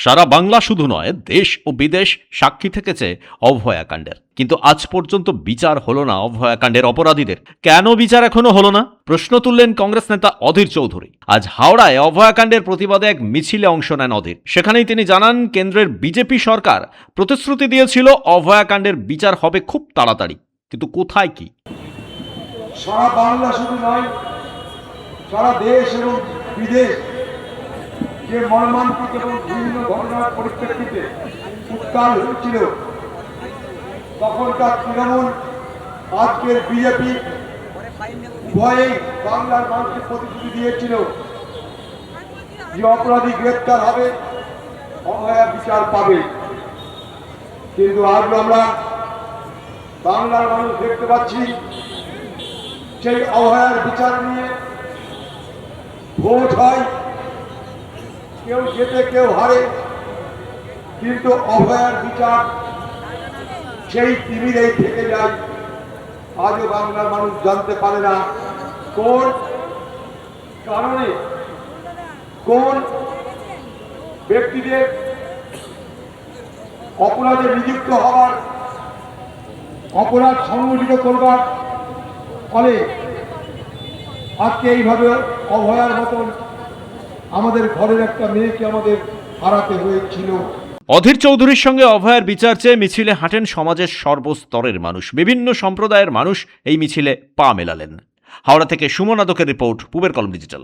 সারা বাংলা শুধু নয়, দেশ ও বিদেশ সাক্ষী থেকেছে অভয়াকাণ্ডের। কিন্তু আজ পর্যন্ত বিচার হলো না অভয়াকাণ্ডের অপরাধীদের। কেন বিচার এখনো হলো না, প্রশ্ন তুললেন কংগ্রেস নেতা অধীর চৌধুরী। আজ হাওড়ায় অভয়াকাণ্ডের প্রতিবাদে এক মিছিলে অংশ নেন অধীর। সেখানেই তিনি জানান, কেন্দ্রের বিজেপি সরকার প্রতিশ্রুতি দিয়েছিল অভয়াকাণ্ডের বিচার হবে খুব তাড়াতাড়ি, কিন্তু কোথায় কি? সারা বাংলা শুধু নয়, সারা দেশ এবং বিদেশ যে মর্মান্তিক এবং বিভিন্ন ঘটনার পরিপ্রেক্ষিতে উত্তাল হয়েছিল, তখনকার তৃণমূল, আজকের বিজেপি উভয়েই বাংলার মানুষকে প্রতিশ্রুতি দিয়েছিল যে অপরাধী গ্রেপ্তার হবে, অভয়া বিচার পাবে। কিন্তু আজ আমরা বাংলার মানুষ দেখতে পাচ্ছি সেই অভয়ার বিচার নিয়ে ভোট হয়, কেউ জেতে কেউ হারে, কিন্তু অভয়ার বিচার সেই টিভিতেই থেকে যায়। আজও বাংলার মানুষ জানতে পারে না কোন কারণে, কোন ব্যক্তিদের অপরাধে নিযুক্ত হওয়ার, অপরাধ সংগঠিত করবার ফলে আজকে এইভাবে অভয়ার মতন আমাদের ঘরের একটা মেয়েকে আমাদের হারাতে হয়েছিল। অধীর চৌধুরীর সঙ্গে অভয়ার বিচার চেয়ে মিছিলে হাঁটেন সমাজের সর্বস্তরের মানুষ। বিভিন্ন সম্প্রদায়ের মানুষ এই মিছিলে পা মেলালেন। হাওড়া থেকে সুমন আদকের রিপোর্ট, পূবের কলম ডিজিটাল।